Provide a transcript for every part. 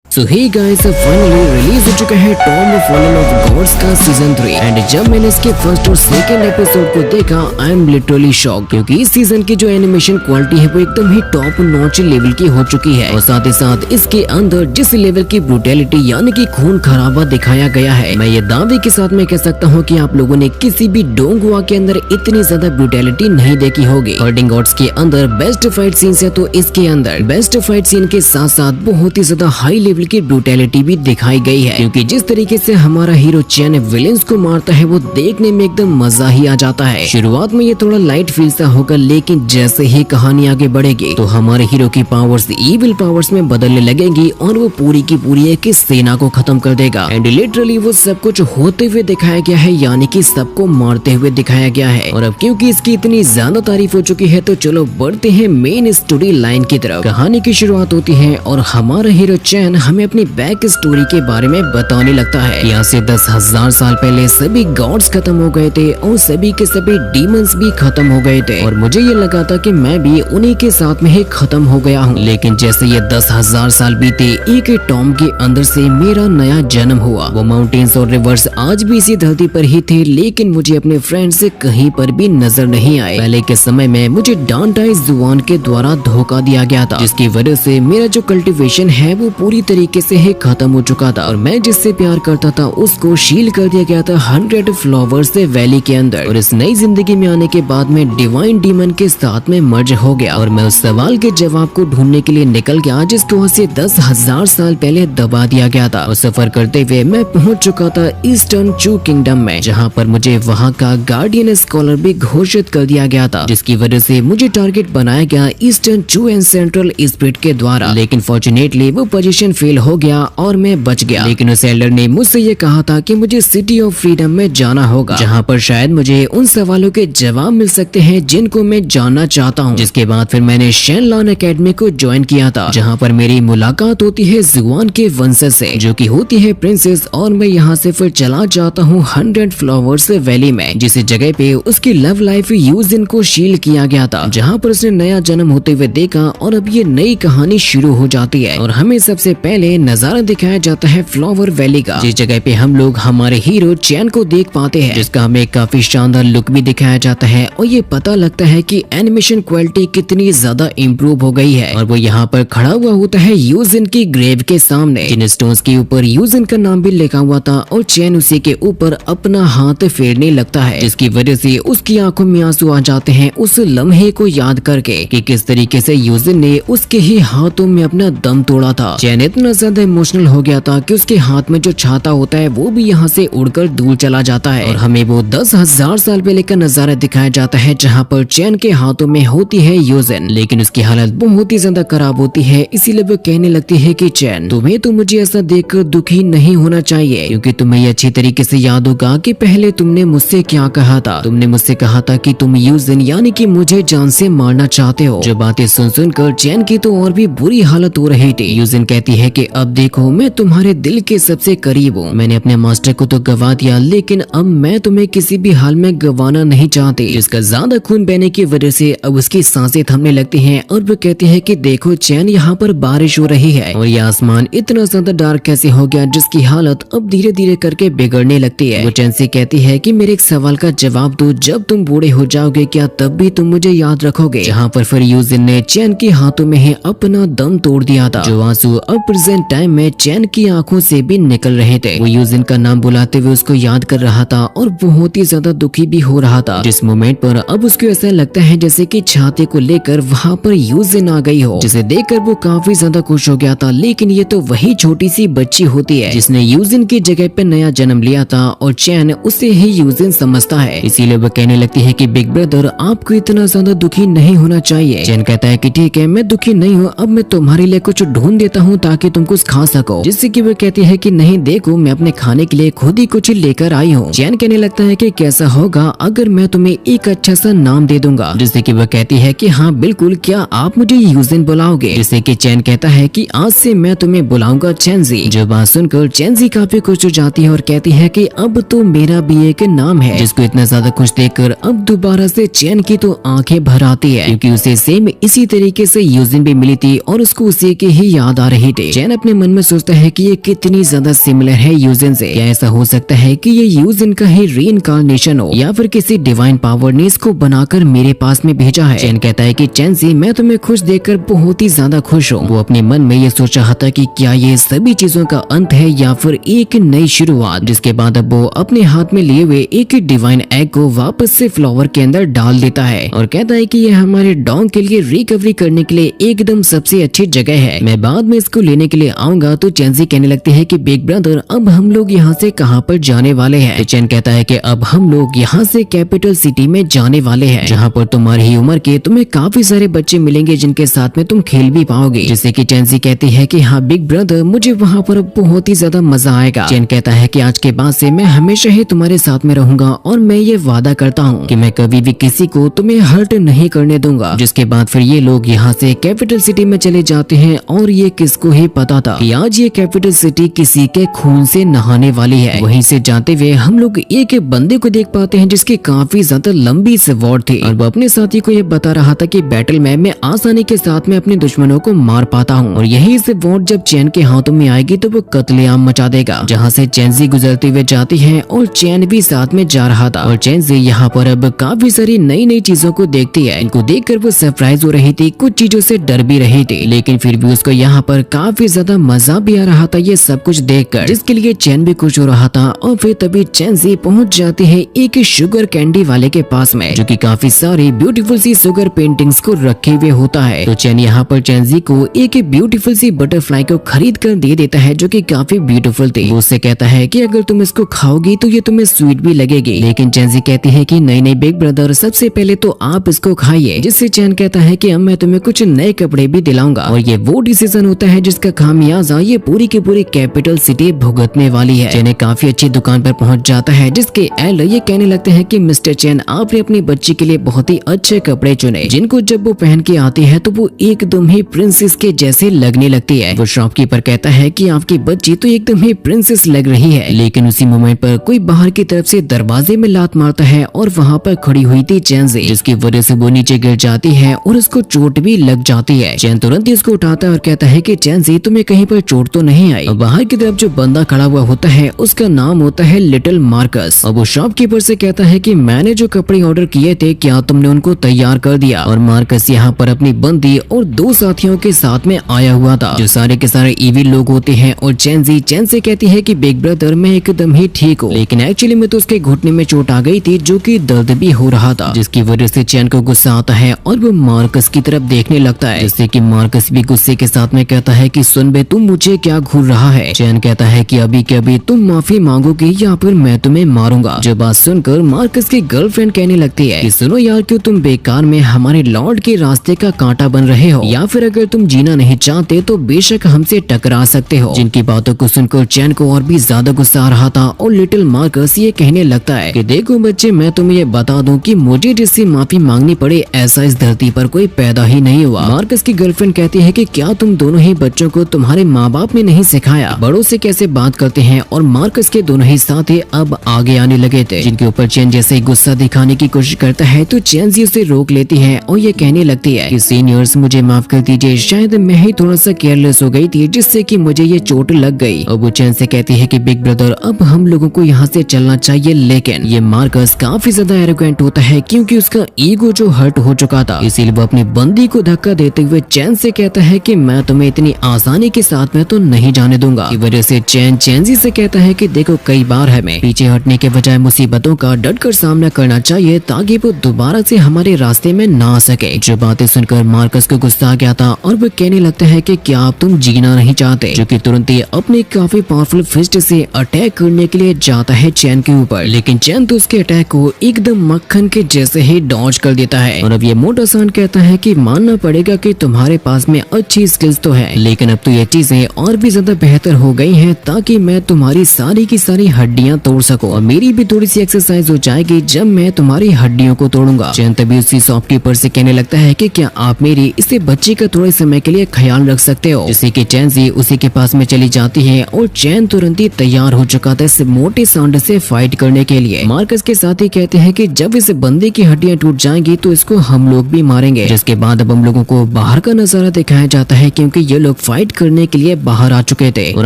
सो hey guys, finally release हो चुका है टॉम फॉलन ऑफ गॉड्स का सीजन 3 एंड जब मैंने इसके फर्स्ट और सेकंड एपिसोड को देखा आई एम लिटरली शॉक, क्योंकि इस सीजन की जो एनिमेशन क्वालिटी है वो एकदम ही टॉप नॉच लेवल की हो चुकी है और साथ ही साथ इसके अंदर जिस लेवल की ब्रूटैलिटी यानी कि खून खराबा दिखाया गया है, मैं ये दावे के साथ मैं कह सकता हूँ कि आप लोगों ने किसी भी डोंगुआ के अंदर इतनी ज्यादा ब्रूटैलिटी नहीं देखी होगी। हर्डिंग गॉड्स के अंदर बेस्ट फाइट सीन्स है तो इसके अंदर बेस्ट फाइट सीन के साथ साथ बहुत ही ज्यादा हाई लेवल की ब्रूटैलिटी भी दिखाई गई है, क्योंकि जिस तरीके से हमारा हीरो चैन विलेंस को मारता है वो देखने में एकदम मजा ही आ जाता है। शुरुआत में ये थोड़ा लाइट फील सा होगा, लेकिन जैसे ही कहानी आगे बढ़ेगी तो हमारे हीरो की पावर्स इविल पावर्स में बदलने लगेंगी और वो पूरी की पूरी एक सेना को खत्म कर देगा एंड लिटरली वो सब कुछ होते हुए दिखाया गया है, यानी कि सबको मारते हुए दिखाया गया है। और अब क्योंकि इसकी इतनी ज्यादा तारीफ हो चुकी है तो चलो बढ़ते हैं मेन स्टोरी लाइन की तरफ। कहानी की शुरुआत होती है और हमारा हीरो चैन हमें अपनी बैक स्टोरी के बारे में बताने लगता है। यहाँ से 10,000 साल पहले सभी गॉड्स खत्म हो गए थे और सभी के सभी डीमंस भी खत्म हो गए थे और मुझे ये लगा था कि मैं भी उन्हीं के साथ में ही खत्म हो गया हूँ। लेकिन जैसे ये 10,000 साल बीते, एक टॉम के अंदर से मेरा नया जन्म हुआ। वो माउंटेन्स और रिवर्स आज भी इसी धरती पर ही थे, लेकिन मुझे अपने फ्रेंड्स से कहीं पर भी नजर नहीं आए। पहले के समय में मुझे डांटाई जुबान के द्वारा धोखा दिया गया था, जिसकी वजह से मेरा जो कल्टीवेशन है वो पूरी तरीके से ही खत्म हो चुका था और मैं जिससे प्यार करता था उसको शील कर दिया गया था 100 फ्लावर्स से वैली के अंदर। और इस नई जिंदगी में आने के बाद में डिवाइन डीमन के साथ में मर्ज हो गया और मैं उस सवाल के जवाब को ढूंढने के लिए निकल गया जिसको वहाँ से 10,000 साल पहले दबा दिया गया था। और सफर करते हुए मैं पहुंच चुका था ईस्टर्न चू किंगडम में, जहाँ पर मुझे वहाँ का गार्डियन स्कॉलर भी घोषित कर दिया गया था, जिसकी वजह से मुझे टारगेट बनाया गया ईस्टर्न चू एंड सेंट्रल स्पिरिट के द्वारा। लेकिन फॉर्चुनेटली वो पोजीशन फेल हो गया और मैं बच गया। लेकिन उस एल्डर ने मुझसे ये कहा था कि मुझे सिटी ऑफ फ्रीडम में जाना होगा, जहाँ पर शायद मुझे उन सवालों के जवाब मिल सकते हैं जिनको मैं जानना चाहता हूँ। जिसके बाद फिर मैंने शेनलॉन एकेडमी को ज्वाइन किया था, जहाँ पर मेरी मुलाकात होती है जुआन के वंशज से, जो कि होती है प्रिंसेस। और मैं यहाँ से फिर चला जाता हूँ 100 फ्लावर्स वैली में, जिस जगह पे उसकी लव लाइफ यूजिन को शील किया गया था, जहाँ पर उसने नया जन्म होते हुए देखा। और अब ये नई कहानी शुरू हो जाती है और हमें सबसे पहले नजारा दिखाया जाता है फ्लावर वैली का, जिस जगह पे हम लोग हमारे हीरो चैन को देख पाते हैं, जिसका हमें काफी शानदार लुक भी दिखाया जाता है और ये पता लगता है कि एनिमेशन क्वालिटी कितनी ज्यादा इम्प्रूव हो गई है। और वो यहाँ पर खड़ा हुआ होता है यूजिन की ग्रेव के सामने, जिन स्टोन्स के ऊपर यूजिन का नाम भी लिखा हुआ था और चैन उसी के ऊपर अपना हाथ फेरने लगता है, जिसकी वजह से उसकी आंखों में आंसू आ जाते हैं उस लम्हे को याद करके कि किस तरीके से यूजिन ने उसके ही हाथों में अपना दम तोड़ा था। चैन इतना ज्यादा इमोशनल हो गया था कि उसके हाथ में जो छाता होता है वो भी यहाँ से उड़कर दूर चला जाता है और हमें वो 10,000 साल पहले का नजारा दिखाया जाता है, जहाँ पर चैन के हाथों में होती है यूजिन। लेकिन उसकी हालत बहुत ही ज्यादा खराब होती है, इसीलिए वो कहने लगती है कि चैन तुम्हें तो मुझे ऐसा देखकर दुखी नहीं होना चाहिए, क्योंकि तुम्हें ये अच्छी तरीके से याद होगा कि पहले तुमने मुझसे क्या कहा था। तुमने मुझसे कहा था कि तुम यूजिन यानी कि मुझे जान से मारना चाहते हो। जो बातें सुन सुनकर चैन की तो और भी बुरी हालत हो रही थी। यूजिन कहती है कि अब देखो मैं तुम्हारे दिल के सबसे करीब हूँ, मैंने अपने मास्टर को तो गवा दिया, लेकिन अब मैं तुम्हें किसी भी हाल में गवाना नहीं चाहती। इसका ज्यादा खून बहने की वजह से अब उसकी सांसें थमने लगती हैं और वो कहती है कि देखो चैन यहाँ पर बारिश हो रही है और ये आसमान इतना ज्यादा डार्क कैसे हो गया, जिसकी हालत अब धीरे धीरे करके बिगड़ने लगती है। वो चैन से कहती है कि मेरे एक सवाल का जवाब दो, जब तुम बूढ़े हो जाओगे क्या तब भी तुम मुझे याद रखोगे। जहाँ पर फिर यूजिन ने चैन के हाथों में ही अपना दम तोड़ दिया था, जो आंसू अब प्रेजेंट टाइम में चैन की आंखों से भी निकल रहे थे। वो यूजिन का नाम बुलाते हुए उसको याद कर रहा था और बहुत ही ज्यादा दुखी भी हो रहा था, जिस मोमेंट पर अब उसको ऐसा लगता है जैसे कि छाते को लेकर वहाँ पर यूजिन आ गई हो, जिसे देखकर वो काफी ज्यादा खुश हो गया था। लेकिन ये तो वही छोटी सी बच्ची होती है जिसने यूजिन की जगह पे नया जन्म लिया था और चैन उसे ही यूजिन समझता है। इसीलिए वो कहने लगती है कि बिग ब्रदर आपको इतना ज्यादा दुखी नहीं होना चाहिए। चैन कहता है कि ठीक है मैं दुखी नहीं हूँ, अब मैं तुम्हारे लिए कुछ ढूंढ देता हूँ ताकि तुम कुछ खा सको। जिससे कि वो कहती है कि नहीं देखो मैं अपने खाने के लिए खुद ही कुछ लेकर आई हूँ। चैन कहने लगता है कि कैसा होगा अगर मैं तुम्हें एक अच्छा सा नाम दे दूंगा। जिससे कि वो कहती है कि हाँ बिल्कुल, क्या आप मुझे यूजिन बुलाओगे। जिससे कि चैन कहता है कि आज से मैं तुम्हें बुलाऊंगा चैनजी। जो बात सुनकर चैनजी काफी खुश हो जाती है और कहती है कि अब तो मेरा भी एक नाम है। जिसको इतना ज्यादा खुश देखकर अब दोबारा से चैन की तो आंखें भर आती है, क्योंकि उसे सेम इसी तरीके से यूजिन भी मिली थी और उसको उसी की ही याद आ रही थी। चैन अपने मन में सोचता है कि ये कितनी ज्यादा सिमिलर है यूजिन से। क्या ऐसा हो सकता है कि ये यूजिन का ही रीइंकार्नेशन हो या फिर किसी डिवाइन पावर ने इसको बनाकर मेरे पास में भेजा है। चैन कहता है कि चैंसी, मैं तुम्हें खुश देखकर बहुत ही ज्यादा खुश हूँ। वो अपने मन में ये सोच रहा था कि क्या ये सभी चीजों का अंत है या फिर एक नई शुरुआत। जिसके बाद अब वो अपने हाथ में लिए हुए एक डिवाइन एग को वापस से फ्लावर के अंदर डाल देता है और कहता है कि ये हमारे डॉग के लिए रिकवरी करने के लिए एकदम सबसे अच्छी जगह है। मैं बाद में इसको लेने के लिए आऊंगा। तो चैंसी कहने लगती है कि बिग ब्रदर, अब हम लोग यहाँ से कहाँ पर जाने वाले हैं। तो चैन कहता है कि अब हम लोग यहाँ से कैपिटल सिटी में जाने वाले हैं, जहाँ पर तुम्हारी ही उम्र के तुम्हें काफी सारे बच्चे मिलेंगे जिनके साथ में तुम खेल भी पाओगे। जिससे कि चैंसी कहती है कि हाँ बिग ब्रदर, मुझे वहाँ पर बहुत ही ज्यादा मजा आएगा। चैन कहता है कि आज के बाद से मैं हमेशा ही तुम्हारे साथ में रहूंगा और मैं ये वादा करता हूँ कि मैं कभी भी किसी को तुम्हें हर्ट नहीं करने दूंगा। जिसके बाद फिर ये लोग यहाँ से कैपिटल सिटी में चले जाते हैं और ये किसको ही पता था कि आज ये कैपिटल सिटी किसी के खून से नहाने वाली है। वहीं से जाते हुए हम लोग एक बंदे को देख पाते हैं जिसकी काफी ज्यादा लंबी स्वॉर्ड थी और वो अपने साथी को ये बता रहा था कि बैटल में मैं आसानी के साथ में अपने दुश्मनों को मार पाता हूँ और यही स्वॉर्ड जब चैन के हाथों में आएगी तो वो कत्लेआम मचा देगा। जहाँ से चैंसी गुजरते हुए जाती है और चैन भी साथ में जा रहा था और चैंसी यहाँ पर अब काफी सारी नई नई चीजों को देखती है। इनको देखकर वो सरप्राइज हो रही थी, कुछ चीजों से डर भी रही थी, लेकिन फिर भी उसको यहाँ पर काफी ज्यादा मजा भी आ रहा था ये सब कुछ देखकर, जिसके लिए चैन भी खुश हो रहा था। और फिर तभी चैंसी पहुँच जाती है एक शुगर कैंडी वाले के पास में, जो कि काफी सारी ब्यूटीफुल सी शुगर पेंटिंग्स को रखे हुए होता है। तो चैन यहाँ पर चैंसी को एक ब्यूटीफुल सी बटरफ्लाई को खरीद कर दे देता है जो कि काफी ब्यूटीफुल थी। वो उससे कहता है कि अगर तुम इसको खाओगी तो ये तुम्हें स्वीट भी लगेगी, लेकिन चैंसी कहती है कि नहीं नहीं बिग ब्रदर, सबसे पहले तो आप इसको खाइए। जिससे चैन कहता है कि अब मैं तुम्हें कुछ नए कपड़े भी दिलाऊंगा और ये वो डिसीजन होता है जिसका खामियाजा ये पूरी की पूरी कैपिटल सिटी भुगतने वाली है। चैन काफी अच्छी दुकान पर पहुंच जाता है जिसके एल्डर ये कहने लगते हैं कि मिस्टर चैन, आपने अपनी बच्ची के लिए बहुत ही अच्छे कपड़े चुने, जिनको जब वो पहन के आती है तो वो एकदम ही प्रिंसेस के जैसे लगने लगती है। वो शॉपकीपर कहता है कि आपकी बच्ची तो एकदम ही प्रिंसेस लग रही है, लेकिन उसी मोमेंट पर कोई बाहर की तरफ से दरवाजे में लात मारता है और वहाँ पर खड़ी हुई थी चैंसी, जिसकी वजह से वो नीचे गिर जाती है और उसको चोट भी लग जाती है। चैन तुरंत ही उसको उठाता है और कहता है कि चैंसी, तुम्हें कहीं पर चोट तो नहीं आई। बाहर की तरफ जो बंदा खड़ा हुआ होता है उसका नाम होता है लिटिल मार्कस और वो शॉपकीपर से कहता है कि मैंने जो कपड़े ऑर्डर किए थे क्या तुमने उनको तैयार कर दिया। और मार्कस यहाँ पर अपनी बंदी और दो साथियों के साथ में आया हुआ था जो सारे के सारे इविल लोग होते हैं। और चैन से कहती है कि बिग ब्रदर, मैं एकदम ही ठीक हूँ, लेकिन एक्चुअली में तो उसके घुटने में चोट आ गई थी जो कि दर्द भी हो रहा था, जिसकी वजह से चैन को गुस्सा आता है और वो मार्कस की तरफ देखने लगता है, जिससे कि मार्कस भी गुस्से के साथ में कहता है कि सुन बे, तुम मुझे क्या घूर रहा है। चैन कहता है कि अभी के अभी तुम माफी मांगोगी या फिर मैं तुम्हें मारूंगा। जो बात सुनकर मार्कस की गर्लफ्रेंड कहने लगती है कि सुनो यार, क्यों तुम बेकार में हमारे लॉर्ड के रास्ते का कांटा बन रहे हो, या फिर अगर तुम जीना नहीं चाहते तो बेशक हमसे टकरा सकते हो। जिनकी बातों को सुनकर चैन को और भी ज्यादा गुस्सा आ रहा था और लिटिल मार्कस ये कहने लगता है कि देखो बच्चे, मैं तुम्हें ये बता दूं कि मुझे जिससे माफी मांगनी पड़े ऐसा इस धरती पर कोई पैदा ही नहीं हुआ। मार्कस की गर्लफ्रेंड कहती है कि क्या तुम दोनों ही बच्चों को तुम्हारे माँ बाप ने नहीं सिखाया बड़ों से कैसे बात करते हैं। और मार्कस के दोनों ही साथी अब आगे आने लगे थे, जिनके ऊपर चैन जैसे ही गुस्सा दिखाने की कोशिश करता है तो चैन उसे रोक लेती है और ये कहने लगती है कि सीनियर्स, मुझे माफ कर दीजिए, शायद मैं ही थोड़ा सा केयरलेस हो गई थी जिससे कि मुझे ये चोट लग गई। और वो चैन से कहती है कि बिग ब्रदर, अब हम लोगों को यहाँ से चलना चाहिए। लेकिन ये मार्कस काफी ज्यादा एरोगेंट होता है क्योंकि उसका ईगो जो हर्ट हो चुका था, इसीलिए वो अपनी बंदी को धक्का देते हुए चैन से कहता है कि मैं तुम्हें इतनी आसानी के साथ में तो नहीं जाने दूंगा। इस वजह से चैन से कहता है कि देखो, कई बार हमें पीछे हटने के बजाय मुसीबतों का डटकर सामना करना चाहिए ताकि वो दोबारा से हमारे रास्ते में ना आ सके। जो बातें सुनकर मार्कस को गुस्सा आ गया था और वो कहने लगता है कि क्या आप तुम जीना नहीं चाहते, जो कि तुरंत ही अपने काफी पावरफुल फिस्ट से अटैक करने के लिए जाता है चैन के ऊपर। लेकिन चैन तो उसके अटैक को एकदम मक्खन के जैसे ही डॉज कर देता है। और अब ये मोटा सान कहता है कि मानना पड़ेगा कि तुम्हारे पास में अच्छी स्किल्स तो है, लेकिन अब तो ये चीजें और भी ज्यादा बेहतर हो गई हैं ताकि मैं तुम्हारी सारी की सारी हड्डियां तोड़ सकूं और मेरी भी थोड़ी सी एक्सरसाइज हो जाएगी जब मैं तुम्हारी हड्डियों को तोड़ूंगा। चैन तभी उसी शॉपकीपर से कहने लगता है कि क्या आप मेरी इसे बच्ची का थोड़े समय के लिए ख्याल रख सकते हो, जिससे कि चैन उसी के पास में चली जाती है। और चैन तुरंत ही तैयार हो चुका था इस मोटे सांड से फाइट करने के लिए। मार्कस के साथ ही कहते हैं कि जब इस बंदे की हड्डियां टूट जाएंगी तो इसको हम लोग भी मारेंगे। जिसके बाद अब हम लोगों को बाहर का नजारा दिखाया जाता है क्योंकि ये लोग फाइट फाइट करने के लिए बाहर आ चुके थे और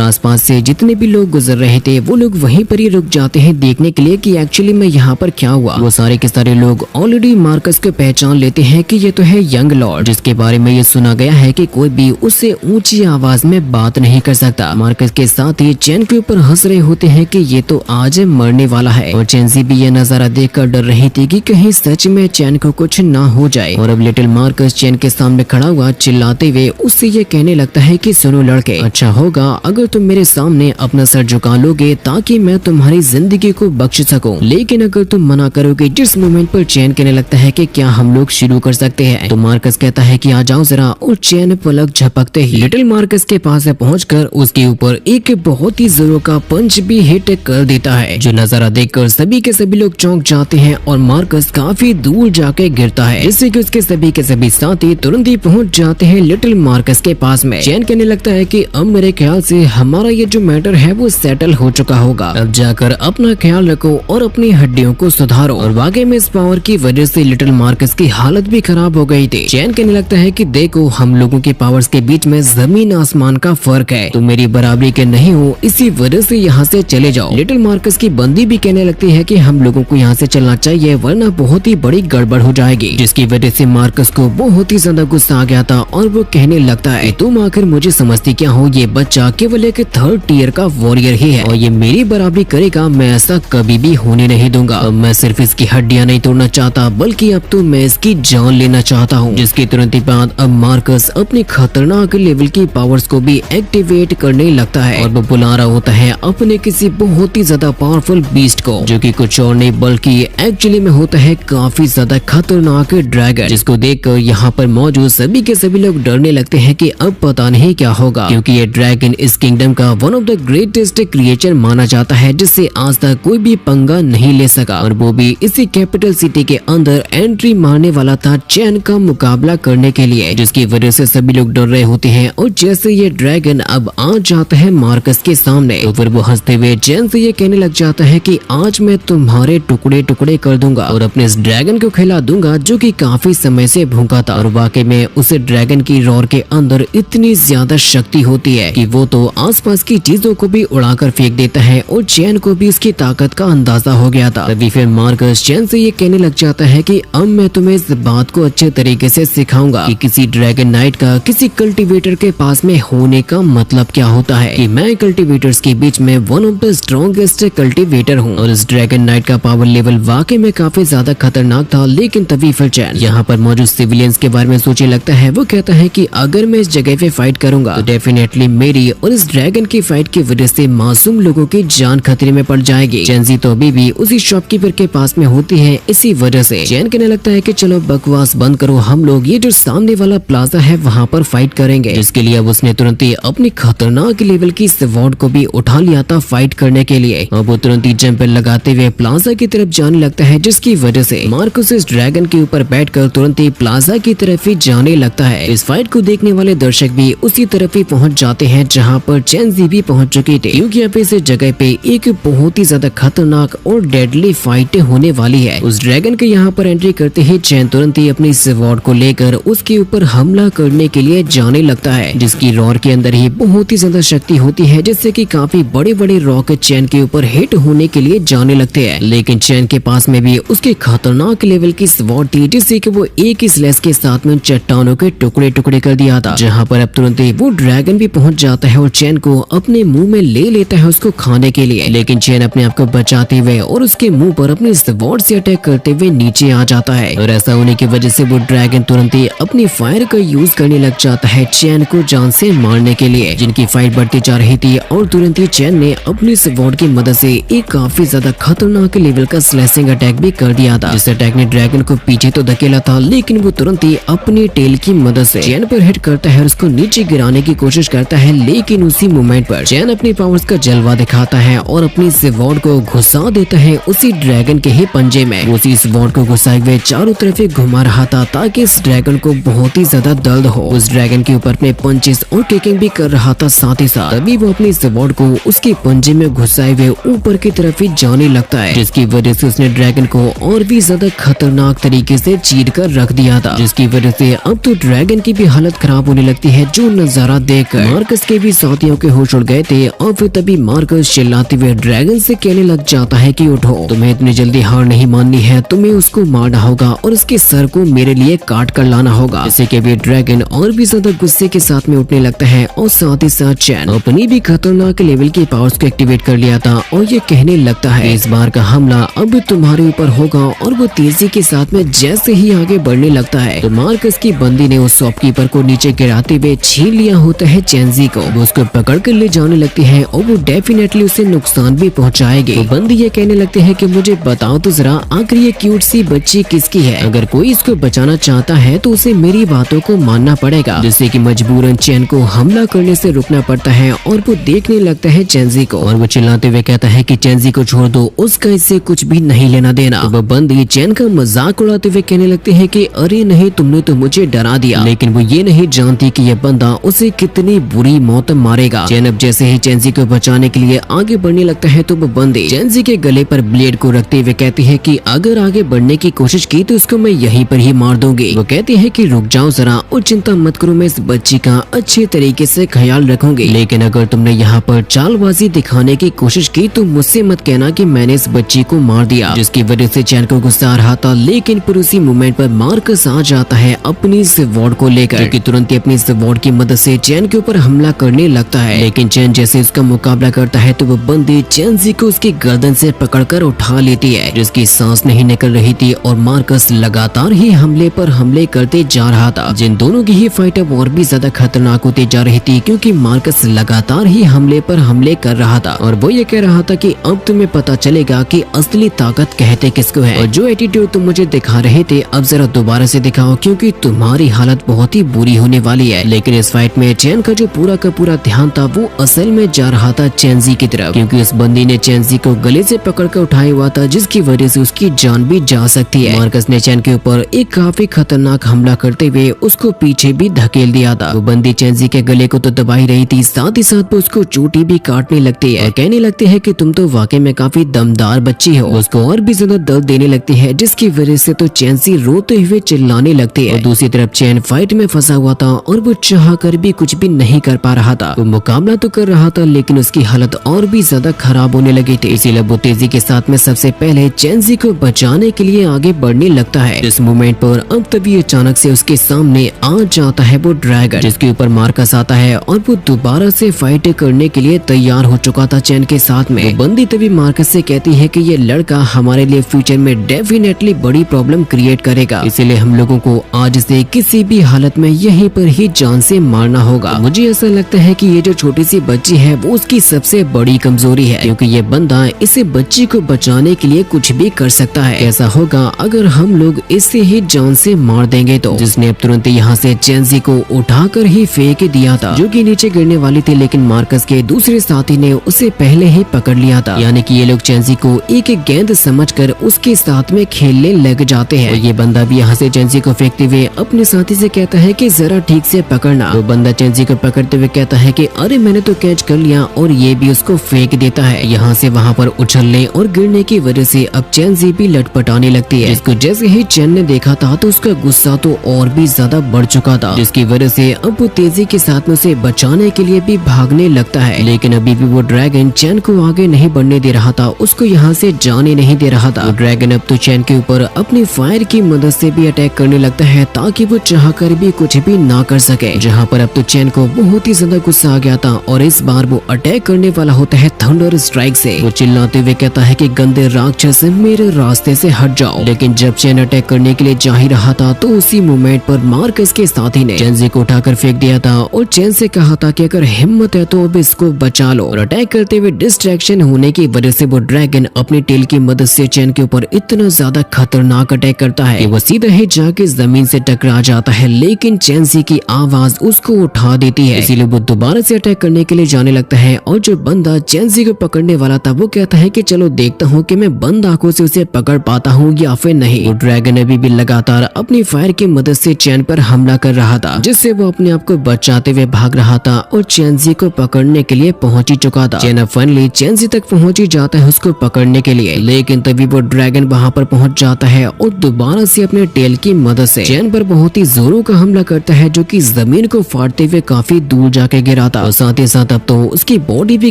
आसपास से जितने भी लोग गुजर रहे थे वो लोग वहीं पर ही रुक जाते हैं देखने के लिए कि एक्चुअली में यहाँ पर क्या हुआ। वो सारे के सारे लोग ऑलरेडी मार्कस को पहचान लेते हैं कि ये तो है यंग लॉर्ड, जिसके बारे में ये सुना गया है कि कोई भी उससे ऊंची आवाज में बात नहीं कर सकता। मार्कस के साथ ही चैन के ऊपर हंस रहे होते हैं कि ये तो आज मरने वाला है और चैंसी भी ये नजारा देखकर डर रही थी कि कहीं सच में चैन को कुछ ना हो जाए। और अब लिटिल मार्कस चैन के सामने खड़ा हुआ चिल्लाते हुए उससे ये कहने लगता है कि सुनो लड़के, अच्छा होगा अगर तुम मेरे सामने अपना सर झुका लोगे ताकि मैं तुम्हारी जिंदगी को बख्श सकूं, लेकिन अगर तुम मना करोगे। जिस मोमेंट पर चैन कहने लगता है कि क्या हम लोग शुरू कर सकते हैं, तो मार्कस कहता है कि आ जाओ जरा, और चैन पलक झपकते ही लिटिल मार्कस के पास पहुंचकर उसके ऊपर एक बहुत ही जोरों का पंच भी हिट कर देता है, जो नजारा देखकर सभी के सभी लोग चौंक जाते हैं और मार्कस काफी दूर जाके गिरता है, जिससे कि उसके सभी के सभी साथी तुरंत ही पहुंच जाते हैं लिटिल मार्कस के पास में। चैन कहने लगता है कि अब मेरे ख्याल से हमारा ये जो मैटर है वो सेटल हो चुका होगा, अब जाकर अपना ख्याल रखो और अपनी हड्डियों को सुधारो। और वाकई में इस पावर की वजह से लिटिल मार्कस की हालत भी खराब हो गई थी। चैन कहने लगता है कि देखो हम लोगों के पावर्स के बीच में जमीन आसमान का फर्क है, तुम मेरी बराबरी के नहीं हो, इसी वजह से यहाँ से चले जाओ। लिटिल मार्कस की बंदी भी कहने लगती है कि हम लोगों को यहाँ से चलना चाहिए वरना बहुत ही बड़ी गड़बड़ हो जाएगी, जिसकी वजह से मार्कस को बहुत ही ज्यादा गुस्सा आ गया था और वो कहने लगता है तुम आखिर मुझे समझती क्या हो, ये बच्चा केवल एक 3rd टियर का वॉरियर ही है और ये मेरी बराबरी करेगा, मैं ऐसा कभी भी होने नहीं दूंगा। अब मैं सिर्फ इसकी हड्डियां नहीं तोड़ना चाहता बल्कि अब तो मैं इसकी जान लेना चाहता हूँ। जिसके तुरंत ही बाद अब मार्कस अपनी खतरनाक लेवल की पावर्स को भी एक्टिवेट करने लगता है और वो बुला रहा होता है अपने किसी बहुत ही ज्यादा पावरफुल बीस्ट को, जो कि कुछ और नहीं बल्कि एक्चुअली में होता है काफी ज्यादा खतरनाक ड्रैगन, जिसको देखकर यहाँ पर मौजूद सभी के सभी लोग डरने लगते हैं कि अब पता नहीं क्या होगा, क्योंकि ये ड्रैगन इस किंगडम का one of the greatest creature माना जाता है, जिससे आज तक कोई भी पंगा नहीं ले सका और वो भी इसी कैपिटल सिटी के अंदर एंट्री मारने वाला था चैन का मुकाबला करने के लिए, जिसकी वजह से सभी लोग डर रहे होते हैं। और जैसे ये ड्रैगन अब आ जाता है मार्कस के सामने तो फिर वो हंसते हुए चैन से ये कहने लग जाता है कि आज मैं तुम्हारे टुकड़े टुकड़े कर दूंगा और अपने इस ड्रैगन को खिला दूंगा जो कि काफी समय से भूखा था। और वाकई में उस ड्रैगन की रोर के अंदर इतनी ज्यादा शक्ति होती है कि वो तो आसपास की चीजों को भी उड़ाकर फेंक देता है और चैन को भी उसकी ताकत का अंदाजा हो गया था। तभी फिर मार्कस चैन से ये कहने लग जाता है कि अब मैं तुम्हें इस बात को अच्छे तरीके से सिखाऊंगा कि किसी ड्रैगन नाइट का किसी कल्टीवेटर के पास में होने का मतलब क्या होता है, कि मैं कल्टीवेटर्स के बीच में one of the strongest cultivator हूँ। और इस ड्रैगन नाइट का पावर लेवल वाकई में काफी ज्यादा खतरनाक था। लेकिन तभी फिर चैन यहाँ पर मौजूद सिविलियंस के बारे में सोचने लगता है। वो कहता है कि अगर मैं इस जगह पे फाइट करूंगा तो डेफिनेटली मेरी और इस ड्रैगन की फाइट की वजह से मासूम लोगों की जान खतरे में पड़ जाएगी। चैंसी तो अभी भी उसी शॉपकीपर के पास में होती है, इसी वजह से चैन कहने लगता है कि चलो बकवास बंद करो, हम लोग ये जो सामने वाला प्लाजा है वहाँ पर फाइट करेंगे। जिसके लिए अब उसने तुरंत ही अपनी खतरनाक लेवल की स्वॉर्ड को भी उठा लिया था फाइट करने के लिए। अब वो तुरंत ही जंप लगाते हुए प्लाजा की तरफ जाने लगता है, जिसकी वजह से मार्कस इस ड्रैगन के ऊपर बैठकर तुरंत ही प्लाजा की तरफ ही जाने लगता है। इस फाइट को देखने वाले दर्शक भी उसी तरफ ही पहुंच जाते हैं जहां पर चैंसी भी पहुंच चुकी थी, क्योंकि यहाँ पे इस जगह पे एक बहुत ही ज्यादा खतरनाक और डेडली फाइट होने वाली है। उस ड्रैगन के यहाँ पर एंट्री करते ही चैन तुरंत ही अपनी स्वॉर्ड को लेकर उसके ऊपर हमला करने के लिए जाने लगता है, जिसकी रॉर के अंदर ही बहुत ही ज्यादा शक्ति होती है, जिससे कि काफी बड़े बड़े रॉक चैन के ऊपर हिट होने के लिए जाने लगते हैं। लेकिन चैन के पास में भी उसके खतरनाक लेवल की स्वॉर्ड थी, जिससे कि वो एक ही स्लैश के साथ में चट्टानों के टुकड़े टुकड़े कर दिया था। जहाँ पर अब तुरंत ही वो ड्रैगन भी पहुंच जाता है और चैन को अपने मुंह में ले लेता है उसको खाने के लिए। लेकिन चैन अपने आप को बचाते हुए और उसके मुंह पर अपनी स्वॉर्ड से अटैक करते हुए नीचे आ जाता है। और ऐसा होने की वजह से वो ड्रैगन तुरंत ही अपनी फायर का यूज करने लग जाता है चैन को जान से मारने के लिए, जिनकी फाइट बढ़ती जा रही थी। और तुरंत ही चैन ने अपनी स्वॉर्ड की मदद से एक काफी ज्यादा खतरनाक लेवल का स्लैशिंग अटैक भी कर दिया था। जिस अटैक ने ड्रैगन को पीछे तो धकेला था, लेकिन वो तुरंत ही अपनी टेल की मदद से चैन पर हिट करता है और उसको नीचे गिराने की कोशिश करता है। लेकिन उसी मोमेंट पर चैन अपनी पावर्स का जलवा दिखाता है और अपनी स्वॉर्ड को घुसा देता है उसी ड्रैगन के ही पंजे में। उसी स्वॉर्ड को घुसाए हुए चारों तरफ घुमा रहा था ताकि इस ड्रैगन को बहुत ही ज्यादा दर्द हो। उस ड्रैगन के ऊपर में पंचेस और किकिंग भी कर रहा था साथ ही साथ। तभी वो अपनी स्वॉर्ड को उसके पंजे में घुसाए हुए ऊपर की तरफ ही जाने लगता है, जिसकी वजह से उसने ड्रैगन को और भी ज्यादा खतरनाक तरीके से चीर कर रख दिया था। जिसकी वजह से अब तो ड्रैगन की भी हालत खराब होने लगती है, जो नजारा देखकर मार्कस के भी साथियों के होश उड़ गए थे और फिर तभी मार्कस चिल्लाते हुए ड्रैगन से कहने लग जाता है कि उठो, तुम्हें इतनी जल्दी हार नहीं माननी है, तुम्हें उसको मारना होगा और उसके सर को मेरे लिए काट कर लाना होगा। जैसे कि भी ड्रैगन और भी ज्यादा गुस्से के साथ में उठने लगता है और साथ ही साथ चैन अपनी भी खतरनाक लेवल की पावर्स को एक्टिवेट कर लिया था और ये कहने लगता है इस बार का हमला अब तुम्हारे ऊपर होगा। और वो तेजी के साथ में जैसे ही आगे बढ़ने लगता है तो मार्कस की बंदी ने उस शॉपकीपर को नीचे गिराते हुए छीन लिया होता है चेंजी को। वो उसको पकड़ कर ले जाने लगती है और वो डेफिनेटली उसे नुकसान भी पहुंचाएगी। तो बंदी ये कहने लगते हैं कि मुझे बताओ तो जरा आखिर ये क्यूट सी बच्ची किसकी है, अगर कोई इसको बचाना चाहता है तो उसे मेरी बातों को मानना पड़ेगा। जिससे कि मजबूरन चैन को हमला करने से रुकना पड़ता है और वो देखने लगता है चेंजी को और वो चिल्लाते हुए कहता है कि चेंजी को छोड़ दो, उसका इससे कुछ भी नहीं लेना देना। तो वो बंदी चैन का मजाक उड़ाते हुए कहने लगते हैं कि अरे नहीं, तुमने तो मुझे डरा दिया। लेकिन वो ये नहीं जानती कि ये बंदा उसे कितनी बुरी मौत मारेगा। चैन अब जैसे ही चेंजी को बचाने के लिए आगे बढ़ने लगता है तो वो बंदी चेंजी के गले पर ब्लेड को रखते हुए कहती है कि अगर आगे बढ़ने की कोशिश की तो उसको मैं यहीं पर ही मार दूंगी। वो कहती है कि रुक जाओ जरा और चिंता मत करो, मैं इस बच्ची का अच्छे तरीके से ख्याल रखूंगी, लेकिन अगर तुमने यहाँ पर चालबाजी दिखाने की कोशिश की तो मुझसे मत कहना कि मैंने इस बच्ची को मार दिया। जिसकी वजह से चैन को गुस्सा आ रहा था, लेकिन फिर उसी मोमेंट पर मार्कस आ जाता है अपनी स्वॉर्ड को लेकर, क्योंकि तुरंत ही अपनी स्वॉर्ड की मदद से चैन के ऊपर हमला करने लगता है। लेकिन चैन जैसे उसका मुकाबला करता है तो वो बंदी चेंजी को उसकी गर्दन से पकड़कर उठा लेती है, जिसकी सांस नहीं निकल रही थी और मार्कस लगातार ही हमले पर हमले करते जा रहा था। जिन दोनों की ही फाइट अब और भी ज्यादा खतरनाक होती जा रही थी, क्योंकि मार्कस लगातार ही हमले पर हमले कर रहा था और वो ये कह रहा था कि अब तुम्हें पता चलेगा कि असली ताकत कहते किसको है, और जो एटीट्यूड तुम मुझे दिखा रहे थे अब जरा दोबारा से दिखाओ, क्योंकि तुम्हारी हालत बहुत ही बुरी होने वाली है। लेकिन इस फाइट में चैन का जो पूरा का पूरा ध्यान था वो असल में जा रहा था चेंजी की तरफ, क्योंकि उस बंदी ने चेंजी को गले से पकड़कर उठाया हुआ था, जिसकी वजह से उसकी जान भी जा सकती है। मार्कस ने चैन के ऊपर एक काफी खतरनाक हमला करते हुए उसको पीछे भी धकेल दिया था। वो बंदी चेंजी के गले को तो दबा ही रही थी, साथ ही साथ वो उसको चोटी भी काटने लगती है, कहने लगते हैं कि तुम तो वाकई में काफी दमदार बच्ची हो। उसको और भी ज्यादा दर्द देने लगती है, जिसकी वजह से तो चेंजी रोते हुए चिल्लाने लगती है। और दूसरी तरफ चैन फाइट में फंसा हुआ था और वो चाह कर भी कुछ भी नहीं कर पा रहा था। वो मुकाबला तो कर रहा था लेकिन उसकी हालत और भी ज्यादा खराब होने लगी थी, इसीलिए वो तेजी के साथ में सबसे पहले चेंजी को बचाने के लिए आगे बढ़ने लगता है। इस मोमेंट पर अब तभी अचानक से उसके सामने आ जाता है वो ड्रैगन, जिसके ऊपर मार्कस आता है और वो दोबारा से फाइट करने के लिए तैयार हो चुका था चैन के साथ में। बंदी तभी मार्कस से कहती है कि ये लड़का हमारे लिए फ्यूचर में डेफिनेटली बड़ी प्रॉब्लम क्रिएट करेगा, इसीलिए हम लोगों को आज से किसी भी हालत में यहीं पर ही जान से मारना होगा। मुझे ऐसा लगता है कि ये जो छोटी सी बच्ची है वो उसकी सबसे बड़ी कमजोरी है, क्योंकि ये बंदा इसे बच्ची को बचाने के लिए कुछ भी कर सकता है। ऐसा होगा अगर हम लोग इसे ही जान से मार देंगे तो। जिसने अब तुरंत यहाँ से चेंजी को उठाकर ही फेंक दिया था, जो कि नीचे गिरने वाली थी, लेकिन मार्कस के दूसरे साथी ने उसे पहले ही पकड़ लिया था। यानी कि ये लोग चेंजी को एक एक गेंद समझकर उसके साथ में खेलने लग जाते हैं। ये बंदा भी यहाँ से चेंजी को फेंकते हुए अपने साथी से कहता है कि जरा ठीक से पकड़ना। वो बंदा चेंजी को पकड़ते हुए कहता है कि अरे मैंने तो कैच कर लिया, और ये भी उसको फेंक देता है। यहाँ से वहाँ पर उछलने और गिरने की वजह से अब चेंजी भी लटपटाने लगती है, जिसको जैसे ही चैन ने देखा था तो उसका गुस्सा तो और भी ज्यादा बढ़ चुका था, जिसकी वजह से अब वो तेजी के साथ में उसे बचाने के लिए भी भागने लगता है। लेकिन अभी भी वो ड्रैगन चैन को आगे नहीं बढ़ने दे रहा था, उसको यहाँ से जाने नहीं दे रहा था। ड्रैगन अब तो चैन के ऊपर अपनी फायर की मदद से भी अटैक करने लगता है, ताकि वो चाहकर भी कुछ भी ना कर सके। जहाँ पर अब तो चैन को बहुत ही ज्यादा गुस्सा आ गया था और इस बार वो अटैक करने वाला होता है थंडर स्ट्राइक से। वो चिल्लाते हुए कहता है कि गंदे राक्षस मेरे रास्ते से हट जाओ। लेकिन जब चैन अटैक करने के लिए जा ही रहा था तो उसी मोमेंट पर मार्कस के साथी ने चेंजी को उठाकर फेंक दिया था और चैन से कहा था कि अगर हिम्मत है तो अब इसको बचा लो। और अटैक करते हुए डिस्ट्रैक्शन होने की वजह से वो ड्रैगन अपनी टेल की मदद से चैन के ऊपर इतना ज्यादा खतरनाक अटैक करता है कि वो सीधा ही जाके जमीन से टकरा जाता है, लेकिन चेंजी की आवाज उसको उठा देती है। इसीलिए वो दोबारा से अटैक करने के लिए जाने लगता है और जो बंदा चेंजी को पकड़ने वाला था वो कहता है कि चलो देखता हूँ कि मैं बंद आंखों से उसे पकड़ पाता हूँ या फिर नहीं। वो ड्रैगन अभी भी लगातार अपनी फायर की मदद से चैन पर हमला कर रहा था, जिससे वो अपने आप को बचाते हुए भाग रहा था और चेंजी को पकड़ने के लिए पहुंच ही चुका था। चैन फाइनली चेंजी तक पहुंच ही जाता है उसको पकड़ने के लिए, लेकिन तभी वो ड्रैगन वहां पर पहुंच जाता है और दोबारा से अपने टेल की मदद से चैन पर बहुत ही जोरों का हमला करता है, जो कि जमीन को फाड़ते हुए काफी दूर जाके गिरा था और साथ ही साथ अब तो उसकी बॉडी भी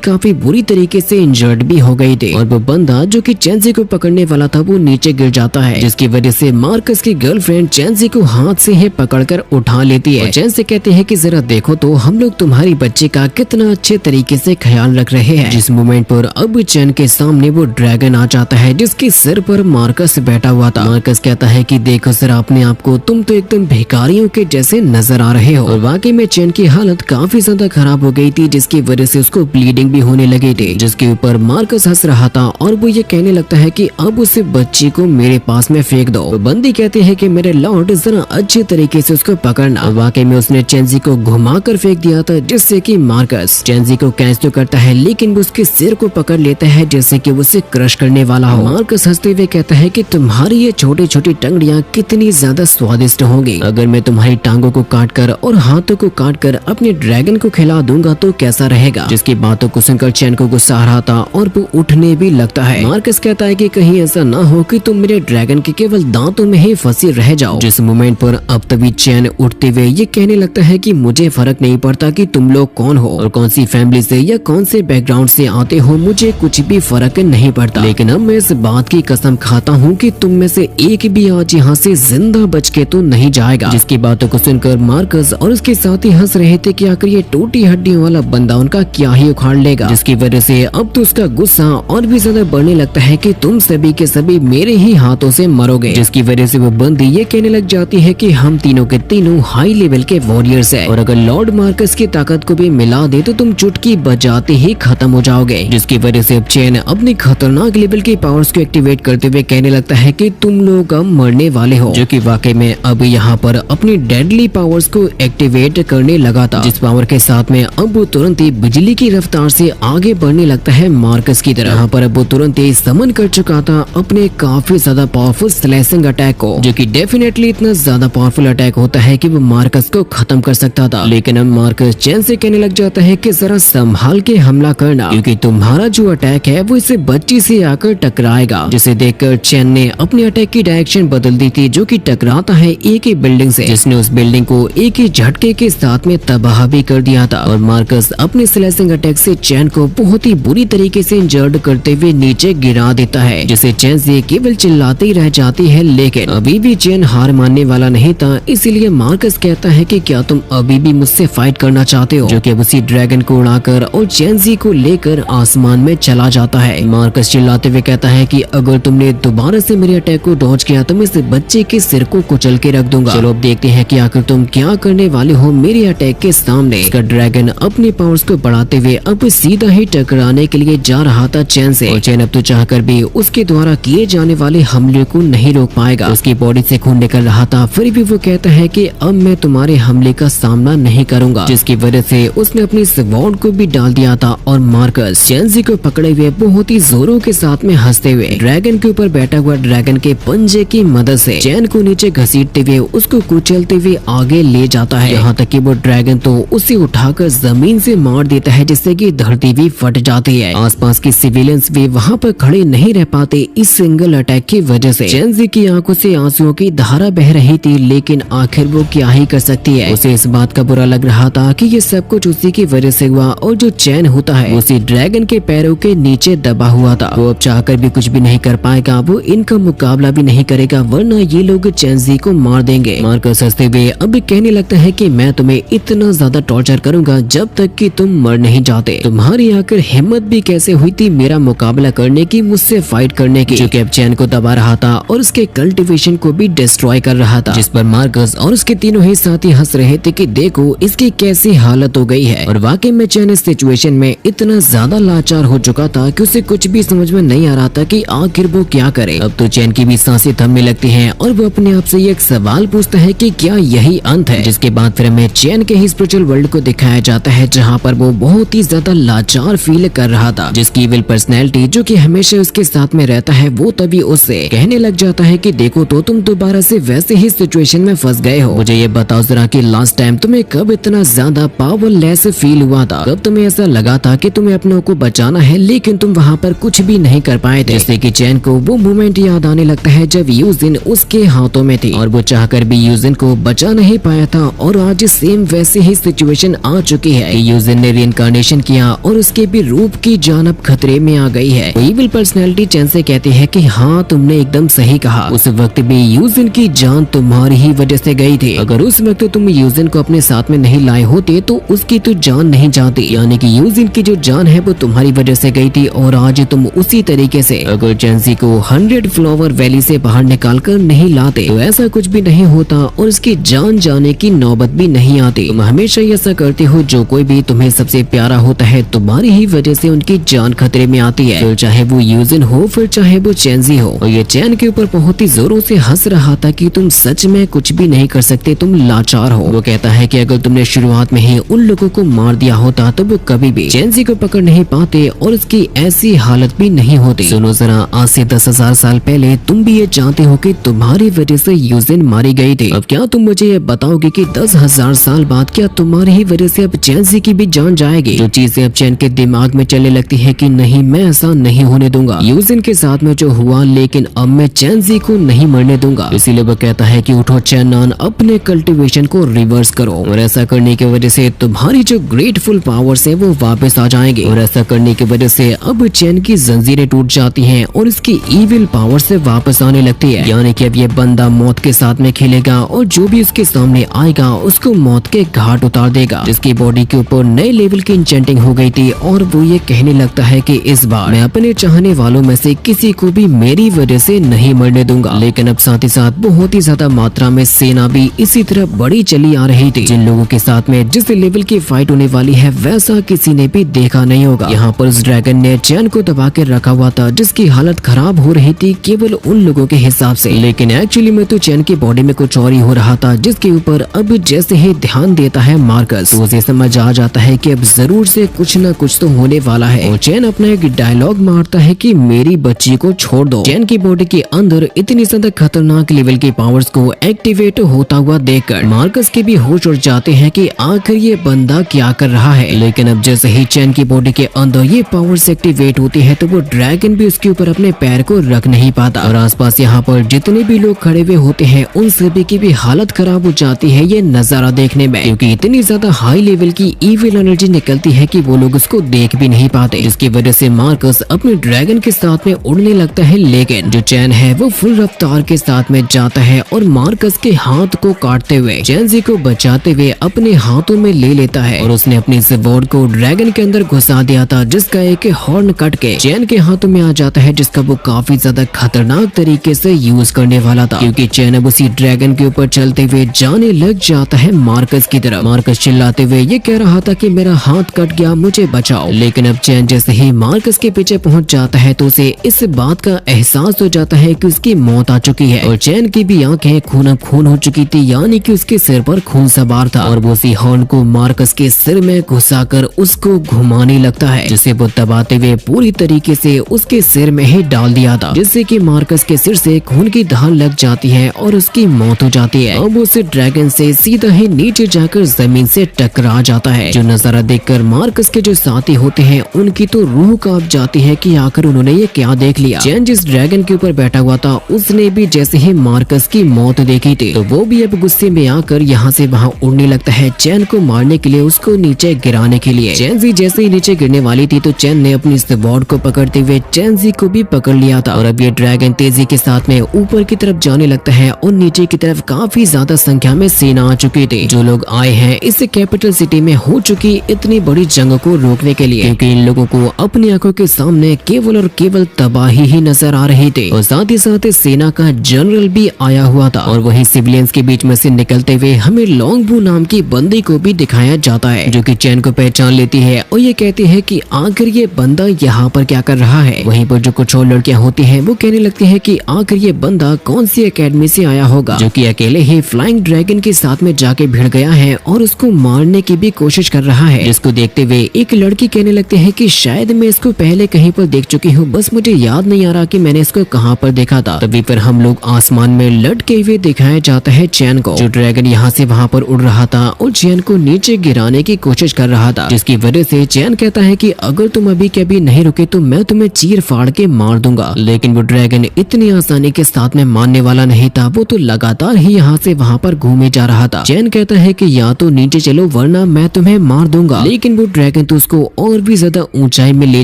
काफी बुरी तरीके से इंजर्ड भी हो गई थी। और वो बंदा जो कि चेंजी को पकड़ने वाला था वो नीचे गिर जाता है, जिसकी वजह से मार्कस की गर्लफ्रेंड चेंजी को हाथ से ही पकड़कर उठा लेती है। चेन से कहते हैं कि जरा देखो तो हम लोग तुम्हारी बच्ची का कितना अच्छे तरीके से ख्याल रख रहे हैं। जिस मोमेंट पर अब चेन के सामने वो ड्रैगन आ जाता है जिसके सिर पर मार्कस बैठा हुआ था। मार्कस कहता है कि देखो सर अपने आप को, तुम तो एकदम भिखारियों के जैसे नजर आ रहे हो। और वाकई में चेन की हालत काफी ज्यादा खराब हो गई थी, जिसकी वजह से उसको ब्लीडिंग भी होने लगी थी। जिसके ऊपर मार्कस हंस रहा था और वो ये कहने लगता है कि अब उस बच्ची को मेरे पास में फेंक दो। तो बंदी कहती है कि मेरे लॉर्ड जरा अच्छे तरीके से उसको पकड़ना। वाकई में उसने चेंजी को घुमाकर फेंक दिया था, जिससे कि मार्कस चेंजी को कैच तो करता है लेकिन वो उसके सिर को पकड़ लेता है जैसे कि वो उसे क्रश करने वाला हो। मार्कस हंसते हुए कहता है कि तुम्हारी ये छोटी छोटी टंगड़ियां कितनी ज्यादा स्वादिष्ट होंगी। अगर मैं तुम्हारी टांगों को काटकर और हाथों को काटकर अपने ड्रैगन को खिला दूंगा तो कैसा रहेगा। जिसकी बातों को सुनकर चेन को गुस्सा आ रहा था और वो उठने भी लगता है। मार्कस कहता है कि कहीं ऐसा ना हो कि तुम मेरे ड्रैगन के केवल दांतों में ही फंसी रह जाओ। जिस मोमेंट पर अब तभी चैन उठते हुए ये कहने लगता है कि मुझे फर्क नहीं पड़ता कि तुम लोग कौन हो और कौन सी फैमिली से या कौन से बैकग्राउंड से आते हो, मुझे कुछ भी फर्क नहीं पड़ता। लेकिन अब मैं इस बात की कसम खाता हूँ कि तुम में से एक भी आज यहाँ से जिंदा बच के तो नहीं जाएगा। जिसकी बातों को सुनकर मार्कस और उसके साथी हंस रहे थे कि आखिर ये टूटी हड्डियों वाला बंदा उनका क्या ही उखाड़ लेगा। जिसकी वजह से अब तो उसका गुस्सा और भी ज्यादा बढ़ने लगता है कि तुम सभी के सभी मेरे ही हाथों से मरोगे। जिसकी वजह से वो बंदी ये कहने लग जाती है कि हम तीनों के तीनों हाई लेवल के वॉरियर्स हैं और अगर लॉर्ड मार्कस की ताकत को भी मिला दे तो तुम चुटकी बजाते ही खत्म हो जाओगे। जिसकी वजह से अब चेन अपनी खतरनाक लेवल की पावर्स को एक्टिवेट करते हुए कहने लगता है कि तुम लोग अब मरने वाले हो। जो कि वाकई में अब यहाँ पर अपनी डेडली पावर्स को एक्टिवेट करने लगा था, जिस पावर के साथ में अब वो तुरंत ही बिजली की रफ्तार से आगे बढ़ने लगता है मार्कस की तरफ। यहाँ पर अब वो तुरंत ही समन कर चुका था अपने काफी ज्यादा पावरफुल स्लैशिंग अटैक को, जो कि डेफिनेटली इतना ज्यादा पावरफुल अटैक होता है कि वो मार्कस को खत्म कर सकता था। लेकिन अब मार्कस चेन से कहने लग जाता है कि जरा संभाल के हमला करना, क्योंकि तुम्हारा जो अटैक है वो इसे बच्ची से आकर टकराएगा। जिसे देखकर चेन ने अपने अटैक की डायरेक्शन बदल दी थी, जो कि टकराता है एक ही बिल्डिंग से, जिसने उस बिल्डिंग को एक ही झटके के साथ में तबाह भी कर दिया था। और मार्कस अपने स्लैशिंग अटैक से चेन को बहुत ही बुरी तरीके से इंजर्ड करते हुए नीचे गिरा देता है, जिसे चेन से केवल चिल्लाती रह जाती है। लेकिन अभी भी चेन हार मानने वाला नहीं था, इसीलिए मार्कस कहता है कि क्या तुम अभी भी मुझसे फाइट करना चाहते हो, जो कि उसी ड्रैगन को उड़ाकर और चेंजी को लेकर आसमान में चला जाता है। मार्कस चिल्लाते हुए कहता है कि अगर तुमने दोबारा से मेरे अटैक को डॉज किया तो मैं इस बच्चे के सिर को कुचल के रख दूंगा। चलो अब देखते हैं कि आखिर तुम क्या करने वाले हो मेरे अटैक के सामने। इसका ड्रैगन अपने पावर्स को बढ़ाते हुए अब सीधा ही टकराने के लिए जा रहा था चेन से, और चेन अब तो चाहकर भी उसके द्वारा किए जाने वाले हमले को नहीं रोक पाएगा। उसकी बॉडी से खून निकल रहा था, फिर भी वो कहता है कि अब मैं तुम्हारे हमले का सामना नहीं करूंगा, जिसकी वजह से उसने अपनी स्वॉर्ड को भी डाल दिया था। और मार्कस चेंजी को पकड़े हुए बहुत ही जोरों के साथ में हंसते हुए ड्रैगन के ऊपर बैठा हुआ ड्रैगन के पंजे की मदद से चैन को नीचे घसीटते हुए उसको कुचलते हुए आगे ले जाता है। यहाँ तक कि वो ड्रैगन तो उसे उठाकर जमीन से मार देता है, जिससे कि धरती भी फट जाती है। आसपास के सिविलियंस भी वहाँ पर खड़े नहीं रह पाते इस सिंगल अटैक की वजह से। चेंजी की आंखों से आंसुओं की धारा बह रही थी, लेकिन आखिर वो क्या ही कर सकती है। उसे इस बात का बुरा लग रहा था कि ये सब कुछ उसी की वजह से हुआ, और जो चैन होता है उसी ड्रैगन के पैरों के नीचे दबा हुआ था। वो अब चाहकर भी कुछ भी नहीं कर पाएगा, वो इनका मुकाबला भी नहीं करेगा, वरना ये लोग चेंजी को मार देंगे। मार्कस हंसते हुए अब कहने लगता है कि मैं तुम्हें इतना ज्यादा टॉर्चर करूंगा जब तक कि तुम मर नहीं जाते। तुम्हारी आखिर हिम्मत भी कैसे हुई थी मेरा मुकाबला करने की, मुझसे फाइट करने की। जो कि अब चैन को दबा रहा था और उसके कल्टीवेशन को भी डिस्ट्रॉय कर रहा था, जिस पर मार्कस और उसके तीनों ही साथी हंस रहे थे कि देखो इसकी कैसी हालत हो गई है। और वाकई में चैन इस सिचुएशन में इतना ज्यादा लाचार हो चुका था कि उसे कुछ भी समझ में नहीं आ रहा था कि आखिर वो क्या करे। अब तो चैन की भी सांसें थमने लगती हैं और वो अपने आप से एक सवाल पूछता है कि क्या यही अंत है। जिसके बाद फिर हमें चैन के ही स्पिरिचुअल वर्ल्ड को दिखाया जाता है, जहाँ पर वो बहुत ही ज्यादा लाचार फील कर रहा था। जिसकी इविल पर्सनैलिटी जो कि हमेशा उसके साथ में रहता है, वो तभी उससे कहने लग जाता है कि देखो तो तुम दोबारा से वैसे ही सिचुएशन में फंस गए हो। मुझे ये बताओ जरा कि लास्ट टाइम तुम्हें कब इतना ज्यादा पावरलेस फील हुआ था, कब तुम्हें ऐसा लगा था कि तुम्हें अपनों को बचाना है लेकिन तुम वहाँ पर कुछ भी नहीं कर पाए थे। जैसे कि चैन को वो मोमेंट याद आने लगता है जब यूजिन उसके हाथों में थी और वो चाहकर भी यूजिन को बचा नहीं पाया था, और आज से सेम वैसे ही सिचुएशन आ चुकी है कि यूजिन ने रीइंकार्नेशन किया और उसके भी रूप की जान अब खतरे में आ गई है। इविल पर्सनैलिटी चैन से कहती है कि हाँ, तुमने एकदम सही कहा, उस वक्त भी यूजिन की जान तुम्हारी ही वजह से गई थी। अगर उस वक्त तुम यूजिन को अपने साथ में नहीं लाए होते तो उसकी तो जान नहीं जाती, यानी कि यूजिन की जो जान है वो तुम्हारी वजह से गई थी। और आज तुम उसी तरीके से अगर चैंसी को 100 फ्लावर वैली से बाहर निकाल कर नहीं लाते तो ऐसा कुछ भी नहीं होता और उसकी जान जाने की नौबत भी नहीं आती। तुम हमेशा ऐसा करते हो, जो कोई भी तुम्हें सबसे प्यारा होता है तुम्हारी ही वजह से उनकी जान खतरे में आती है, फिर चाहे वो यूजिन हो फिर चाहे वो चैंसी हो। और ये चैन के ऊपर बहुत ही जोरों से हंस रहा था कि तुम सच में कुछ भी नहीं कर सकते, तुम लाचार हो। वो कहता है कि अगर तुमने शुरुआत में ही उन लोगों को मार दिया होता तो वो कभी भी चैंसी को पकड़ नहीं पाते और उसकी ऐसी हालत भी नहीं होती। सुनो जरा, आज से 10,000 साल पहले तुम भी ये जानते हो कि तुम्हारी वजह से यूजिन मारी गई थी। अब क्या तुम मुझे ये बताओगे कि 10,000 साल बाद क्या तुम्हारी ही वजह से अब चैंसी की भी जान जाएगी? जो चीजें अब चैन के दिमाग में चलने लगती है कि नहीं, मैं ऐसा नहीं होने दूंगा। यूजिन के साथ में जो हुआ, लेकिन अब मैं चैंसी को नहीं मरने दूंगा। इसीलिए वो कहता है कि उठो चैनान, अपने कल्टीवेशन को रिवर्स करो और ऐसा करने की वजह से तुम्हारी जो ग्रेटफुल पावर्स है वो वापस आ जाएंगे। और ऐसा करने की वजह से अब चैन की जंजीरें टूट जाती हैं और इसकी इविल पावर से वापस आने लगती है। यानी कि अब ये बंदा मौत के साथ में खेलेगा और जो भी उसके सामने आएगा उसको मौत के घाट उतार देगा। जिसकी बॉडी के ऊपर नए लेवल की इंचेंटिंग हो गई थी और वो ये कहने लगता है कि इस बार मैं अपने चाहने वालों में से किसी को भी मेरी वजह से नहीं मरने दूंगा। लेकिन अब साथ ही साथ बहुत ही ज्यादा मात्रा में सेना भी इसी तरह बड़ी चली आ रही थी। जिन लोगों के साथ में जिस लेवल की फाइट होने वाली है वैसा किसी ने भी देखा नहीं होगा। यहाँ पर उस ड्रैगन ने चैन को दबा के रखा हुआ था, जिसकी हालत खराब हो रही थी केवल उन लोगों के हिसाब से, लेकिन एक्चुअली में तो चैन की बॉडी में कुछ और ही हो रहा था। जिसके ऊपर अब जैसे ही ध्यान देता है मार्कस, तो उसे समझ आ जाता है कि अब जरूर से कुछ न कुछ तो होने वाला है। और चैन अपना एक डायलॉग मारता है कि मेरी बच्ची को छोड़ दो। चैन की बॉडी के अंदर इतनी ज्यादा खतरनाक लेवल की पावर्स को एक्टिवेट होता हुआ देखकर मार्कस के भी होश उड़ जाते हैं कि आखिर ये बंदा क्या कर रहा है। लेकिन अब जैसे ही चैन की बॉडी के अंदर ये पावर्स एक्टिवेट होती है तो वो ड्रैगन भी उसके ऊपर अपने पैर को रख नहीं पाता। और आसपास यहाँ पर जितने भी लोग खड़े हुए होते हैं उन सभी की भी हालत खराब हो जाती है ये नजारा देखने में, क्योंकि इतनी ज्यादा हाई लेवल की इविल एनर्जी निकलती है कि वो लोग उसको देख भी नहीं पाते। इसकी वजह से मार्कस अपने ड्रैगन के साथ में उड़ने लगता है, लेकिन जो चैन है वो फुल रफ्तार के साथ में जाता है और मार्कस के हाथ को काटते हुए चैंसी को बचाते हुए अपने हाथों में ले लेता है। और उसने अपनी स्वॉर्ड को ड्रैगन के अंदर घुसा दिया था, जिसका एक हॉर्न कट के चैन के हाथों में आ जाता है, जिसका वो काफी ज्यादा खतरनाक तरीके से यूज करने वाला था। क्योंकि चैन अब उसी ड्रैगन के ऊपर चलते हुए जाने लग जाता है मार्कस की तरफ। मार्कस चिल्लाते हुए ये कह रहा था कि मेरा हाथ कट गया, मुझे बचाओ। लेकिन अब चैन जैसे ही मार्कस के पीछे पहुंच जाता है तो उसे इस बात का एहसास हो जाता है कि उसकी मौत आ चुकी है और चैन की भी आंखें खून हो चुकी थी, यानी कि उसके सिर पर खून सवार था। और वो उसी हॉर्न को मार्कस के सिर में घुसाकर उसको घुमाने लगता है, जिसे वो दबाते हुए पूरी तरीके से उसके सिर में ही डाल दिया था, जिससे कि मार्कस के सिर से खून की धार लग जाती है और उसकी मौत हो जाती है। अब उस ड्रैगन से सीधा ही नीचे जाकर जमीन से टकरा जाता है। जो नजारा देखकर मार्कस के जो साथी होते हैं उनकी तो रूह कांप जाती है कि आखिर उन्होंने ये क्या देख लिया। चैन जिस ड्रैगन के ऊपर बैठा हुआ था उसने भी जैसे ही मार्कस की मौत देखी थी तो वो भी अब गुस्से में आकर यहाँ से वहाँ उड़ने लगता है चैन को मारने के लिए, उसको नीचे गिराने के लिए। चैंसी जैसे ही नीचे गिरने वाली थी तो चैन ने अपनी स्वॉर्ड को पकड़ते हुए चैंसी को भी पकड़ लिया था। और अब ये ड्रैगन तेजी के साथ में ऊपर की तरफ जाने लगता है और नीचे की तरफ काफी ज्यादा संख्या में सेना आ चुकी थी, जो लोग आए हैं इस कैपिटल सिटी में हो चुकी इतनी बड़ी जंग को रोकने के लिए, क्योंकि इन लोगों को अपनी आंखों के सामने केवल और केवल तबाही ही नजर आ रही थी। और साथ ही साथ सेना का जनरल भी आया हुआ था और वही सिविलियंस के बीच में से निकलते हुए हमें लॉन्गबू नाम की बंदी को भी दिखाया जाता है, जो कि चैन को पहचान लेती है और ये कहती है कि आखिर ये बंदा यहाँ पर क्या कर रहा है। वहीं पर जो कुछ और लड़कियां होती हैं वो कहने लगती है कि आखिर ये बंदा कौन सी एकेडमी से आया होगा, जो कि अकेले ही फ्लाइंग ड्रैगन के साथ में जाके भिड़ गया है और उसको मारने की भी कोशिश कर रहा है। जिसको देखते हुए एक लड़की कहने लगती है कि शायद मैं इसको पहले कहीं पर देख चुकी हूँ, बस मुझे याद नहीं आ रहा कि मैंने इसको कहाँ पर देखा था। तभी फिर हम लोग आसमान में लटके हुए दिखाया जाता है चैन को, जो ड्रैगन यहाँ से वहाँ पर उड़ रहा था और चैन को नीचे गिराने की कोशिश कर रहा था, जिसकी वजह से चैन कहता है कि अगर तुम अभी के अभी नहीं रुके तो मैं तुम्हें चीर फाड़ के मार दूंगा। लेकिन वो ड्रैगन इतनी आसानी के साथ में मारने वाला नहीं था, वो तो लगातार ही यहाँ से वहाँ पर घूमे जा रहा था। चैन कहता है कि या तो नीचे चलो वरना मैं तुम्हें मार दूंगा, लेकिन वो ड्रैगन तो उसको और भी ज्यादा ऊंचाई में ले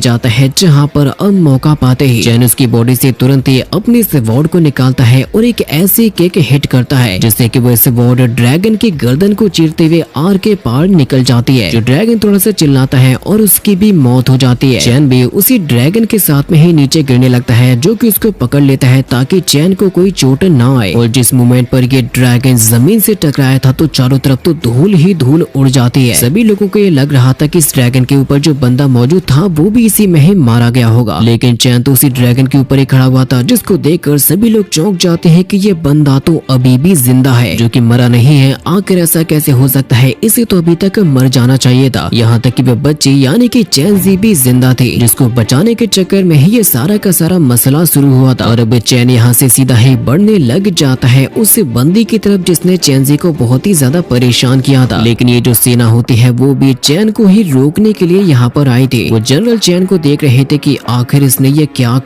जाता है, जहाँ पर अब मौका पाते ही चैन उसकी बॉडी से तुरंत ही अपने स्वॉर्ड को निकालता है और एक ऐसी किक हिट करता है जिससे कि वो स्वॉर्ड ड्रैगन की गर्दन को चीरते हुए आर के पार निकल जाती है। जो ड्रैगन थोड़ा सा चिल्लाता है और उसकी भी मौत हो जाती है। चैन भी उसी ड्रैगन के साथ में ही नीचे गिरने लगता है, जो कि उसको पकड़ लेता है ताकि चैन को कोई चोट ना आए। और जिस मोमेंट पर ये ड्रैगन जमीन से टकराया था तो चारों तरफ तो धूल ही धूल उड़ जाती है। सभी लोगों को ये लग रहा था कि इस ड्रैगन के ऊपर जो बंदा मौजूद था वो भी इसी में ही मारा गया होगा, लेकिन चैन तो उसी ड्रैगन के ऊपर ही खड़ा हुआ था, जिसको देखकर सभी लोग चौंक जाते हैं कि ये बंदा तो अभी भी जिंदा है, जो कि मरा नहीं है। आखिर ऐसा कैसे हो सकता है, इसे तो अभी तक मर जाना चाहिए था। यहाँ तक कि वह बच्ची यानी कि चैन जी भी जिंदा थी, जिसको बचाने के चक्कर में ही ये सारा का सारा मसला शुरू हुआ था। और अब चैन यहाँ से सीधा ही बढ़ने लग जाता है उस बंदी की तरफ जिसने चैन जी को बहुत ही ज्यादा परेशान किया था। लेकिन ये जो सेना होती है वो भी चैन को ही रोकने के लिए यहाँ पर आई थी। वो जनरल चैन को देख रहे थे कि आखिर इसने ये क्या